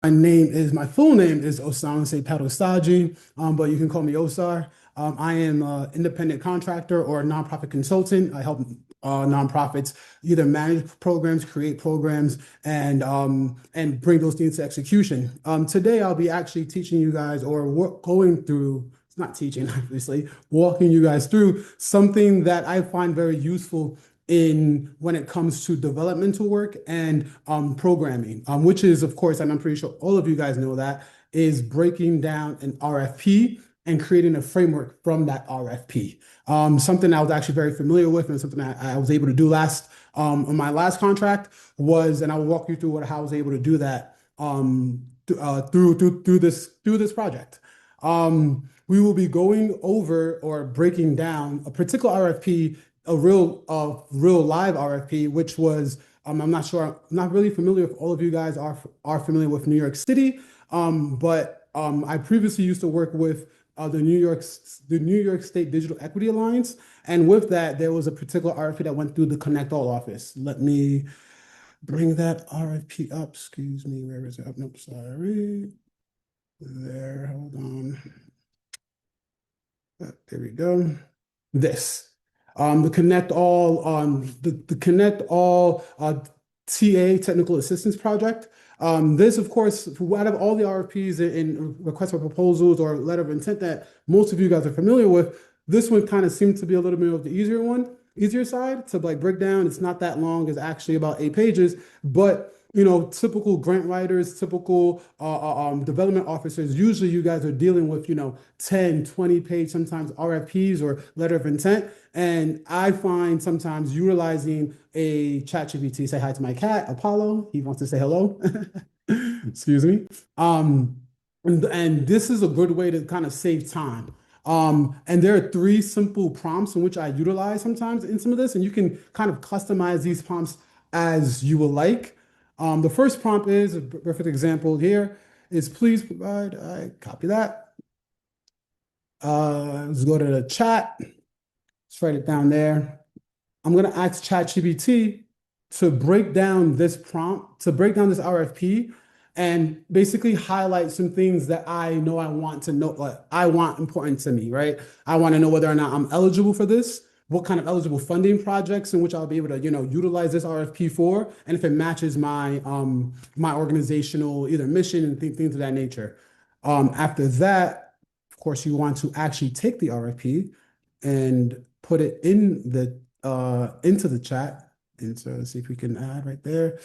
My full name is Osar, say Pat-Osagie, but you can call me Osar. I am an independent contractor or a nonprofit consultant. I help nonprofits either manage programs, create programs, and bring those things to execution. Today, I'll be actually teaching you guys or going through, it's not teaching, obviously, walking you guys through something that I find very useful in when it comes to developmental work and programming, which is, of course, and I'm pretty sure all of you guys know that, is breaking down an RFP and creating a framework from that RFP. Something I was actually very familiar with and something I was able to do last on my last contract was, and I will walk you through how I was able to do that through this project. We will be going over or breaking down a particular RFP, a real live RFP, which was I'm not sure, I'm not really familiar if all of you guys are familiar with New York City, but I previously used to work with the New York State Digital Equity Alliance, and with that there was a particular RFP that went through the Connect All office. Let me bring that RFP up. Excuse me, where is it? Oh, nope, sorry. There, hold on. There we go. This. The Connect All TA Technical Assistance Project. This, of course, out of all the RFPs and requests for proposals or letter of intent that most of you guys are familiar with, this one kind of seems to be a little bit of the easier side to like break down. It's not that long. It's actually about 8 pages, but typical grant writers, typical development officers, usually you guys are dealing with, 10, 20 page, sometimes RFPs or letter of intent. And I find sometimes utilizing a ChatGPT, say hi to my cat, Apollo, he wants to say hello. Excuse me. And this is a good way to kind of save time. And there are 3 simple prompts in which I utilize sometimes in some of this, and you can kind of customize these prompts as you will like. The first prompt is a perfect example here is please provide, I copy that. Let's go to the chat. Let's write it down there. I'm going to ask ChatGPT to break down this prompt, to break down this RFP and basically highlight some things that I know I want to know, like I want important to me, right? I want to know whether or not I'm eligible for this, what kind of eligible funding projects in which I'll be able to, utilize this RFP for, and if it matches my my organizational either mission and things of that nature. After that, of course, you want to actually take the RFP and put it in the into the chat. And so let's see if we can add right there.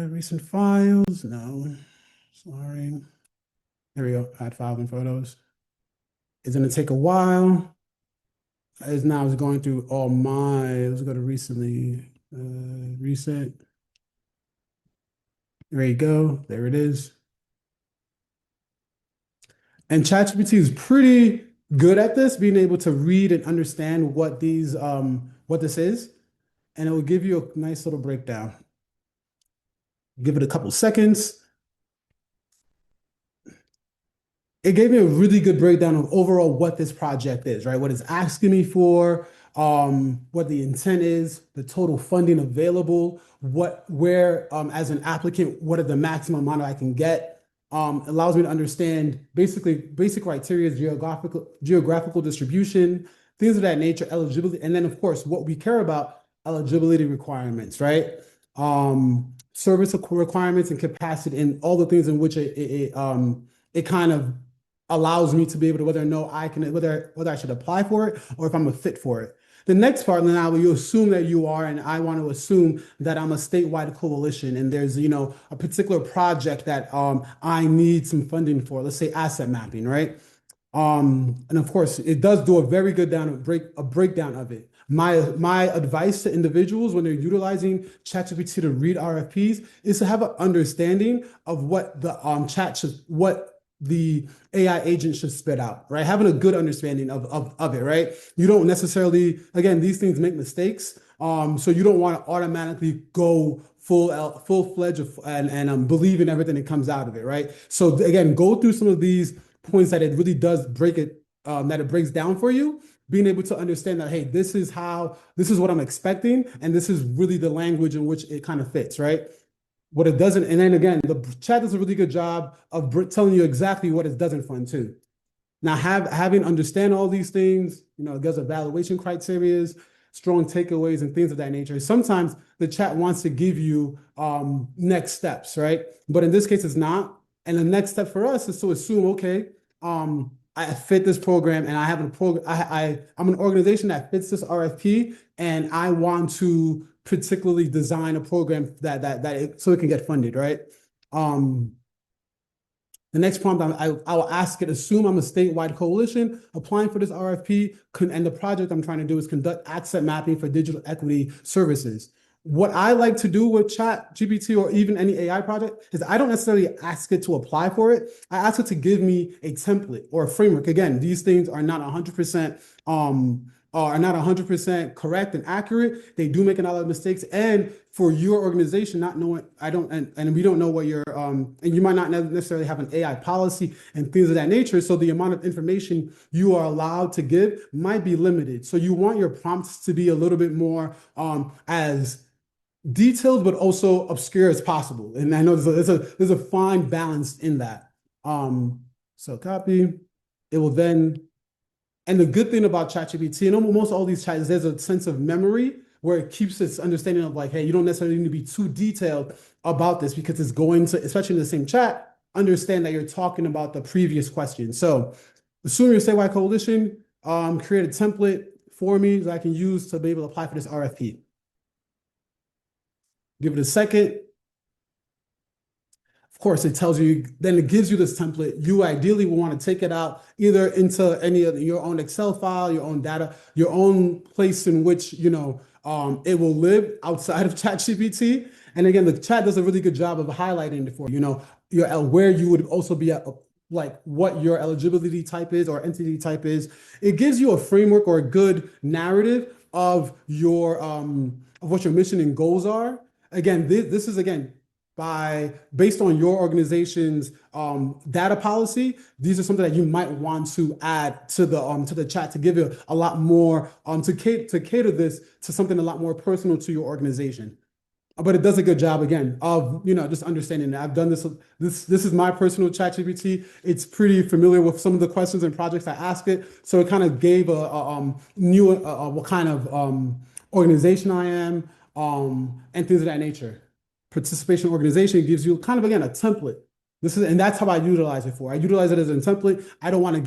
Recent files. No, sorry. There we go. Add file and photos. It's gonna take a while. As now it's going through all my, let's go to recently, recent. There you go. There it is. And ChatGPT is pretty good at this, being able to read and understand what this is, and it will give you a nice little breakdown. Give it a couple seconds. It gave me a really good breakdown of overall what this project is, right? What it's asking me for, what the intent is, the total funding available, where, as an applicant, what are the maximum amount I can get. Allows me to understand basically basic criteria, geographical distribution, things of that nature, eligibility, and then of course what we care about, eligibility requirements, right? Service requirements and capacity, and all the things in which it kind of allows me to be able to whether I should apply for it or if I'm a fit for it. The next part, now you assume that you are, and I want to assume that I'm a statewide coalition and there's, a particular project that I need some funding for, let's say asset mapping, right? And of course, it does do a very good breakdown of it. My advice to individuals when they're utilizing ChatGPT to read RFPs is to have an understanding of what the AI agent should spit out, right? Having a good understanding of it, right? You don't necessarily, again, these things make mistakes. So you don't want to automatically go full-fledged and believe in everything that comes out of it, right? So again, go through some of these points that it really does that it breaks down for you, being able to understand that, hey, this is what I'm expecting, and this is really the language in which it kind of fits, right? what it doesn't, and then again, the chat does a really good job of telling you exactly what it doesn't fund too. Now, having understand all these things, it does evaluation criteria, strong takeaways, and things of that nature. Sometimes the chat wants to give you next steps, right? But in this case, it's not. And the next step for us is to assume, okay, I fit this program, and I have a program. I'm an organization that fits this RFP, and I want to particularly design a program so it can get funded, right? Um, the next prompt, I will ask it, assume I'm a statewide coalition applying for this RFP, and the project I'm trying to do is conduct asset mapping for digital equity services. What I like to do with ChatGPT or even any AI project is I don't necessarily ask it to apply for it. I ask it to give me a template or a framework. Again, these things are not 100% correct and accurate. They do make a lot of mistakes. And for your organization, not knowing, and we don't know what and you might not necessarily have an AI policy and things of that nature. So the amount of information you are allowed to give might be limited. So you want your prompts to be a little bit more as detailed, but also obscure as possible. And I know there's a fine balance in that. So copy, it will then, and the good thing about ChatGPT and almost all these chats, there's a sense of memory where it keeps its understanding of like, hey, you don't necessarily need to be too detailed about this because it's going to, especially in the same chat, understand that you're talking about the previous question. So assume you're a statewide coalition, create a template for me that I can use to be able to apply for this RFP. Give it a second. Of course, it tells you, then it gives you this template. You ideally will want to take it out either into any of your own Excel file, your own data, your own place in which, it will live outside of ChatGPT. And again, the chat does a really good job of highlighting it for where you would also be at, like what your eligibility type is or entity type is. It gives you a framework or a good narrative of what your mission and goals are. Again, this is based on your organization's data policy. These are something that you might want to add to the chat to give you a lot more to cater this to something a lot more personal to your organization. But it does a good job again of just understanding that. I've done this. This is my personal ChatGPT. It's pretty familiar with some of the questions and projects I ask it, so it kind of gave a new what kind of organization I am and things of that nature. Participation organization gives you kind of again a template. And that's how I utilize it for. I utilize it as a template. I don't want to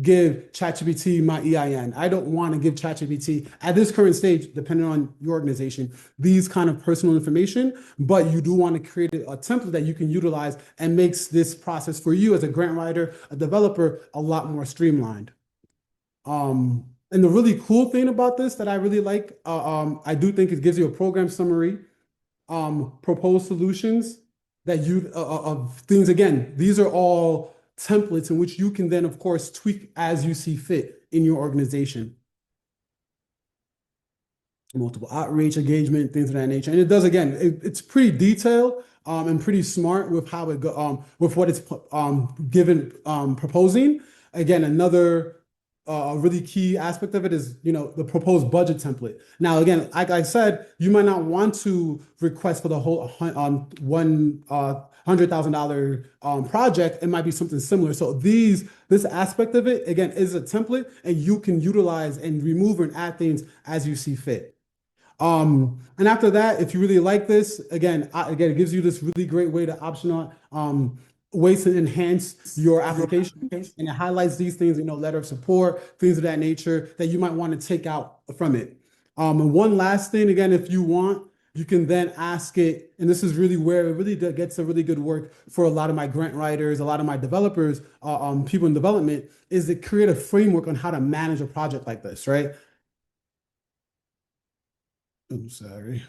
give ChatGPT my EIN. I don't want to give ChatGPT at this current stage, depending on your organization, these kind of personal information, but you do want to create a template that you can utilize and makes this process for you as a grant writer, a developer, a lot more streamlined. And the really cool thing about this that I really like, I do think it gives you a program summary, proposed solutions of things. Again, these are all templates in which you can then, of course, tweak as you see fit in your organization. Multiple outreach, engagement, things of that nature. And it does, again, it's pretty detailed and pretty smart with how it go with what it's proposing. Again, another a really key aspect of it is, the proposed budget template. Now, again, like I said, you might not want to request for the whole $100,000 project. It might be something similar. So this aspect of it, again, is a template, and you can utilize and remove and add things as you see fit. And after that, if you really like this, again, it gives you this really great way to optional ways to enhance your application, and it highlights these things, letter of support, things of that nature that you might want to take out from it. And one last thing, again, if you want, you can then ask it, and this is really where it really gets a really good work for a lot of my grant writers, a lot of my developers, people in development, is to create a framework on how to manage a project like this, right? I'm sorry.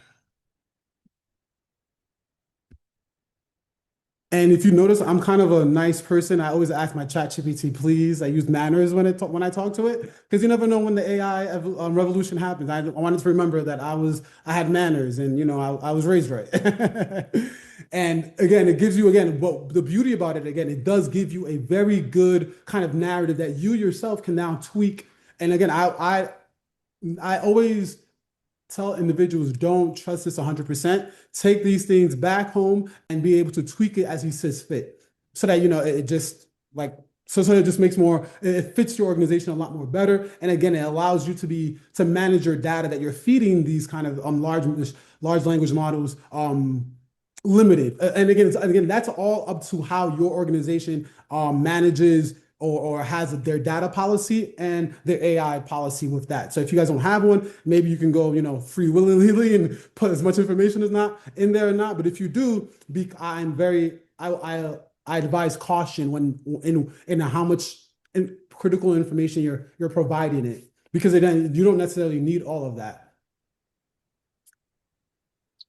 And if you notice, I'm kind of a nice person. I always ask my ChatGPT, please. I use manners when I talk to it, because you never know when the AI revolution happens. I wanted to remember that I had manners, and I was raised right. And again, it gives you but the beauty about it, again, it does give you a very good kind of narrative that you yourself can now tweak. And again, I always tell individuals don't trust this 100%. Take these things back home and be able to tweak it as he says fit, so that it just like so it just makes more it fits your organization a lot more better. And again, it allows you to manage your data that you're feeding these kind of large language models limited. And again, that's all up to how your organization manages or has their data policy and their AI policy with that. So if you guys don't have one, maybe you can go, free willingly and put as much information as not in there or not. But if you do, I advise caution when in how much critical information you're providing it, because again, you don't necessarily need all of that.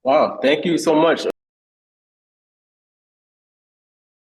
Wow, thank you so much.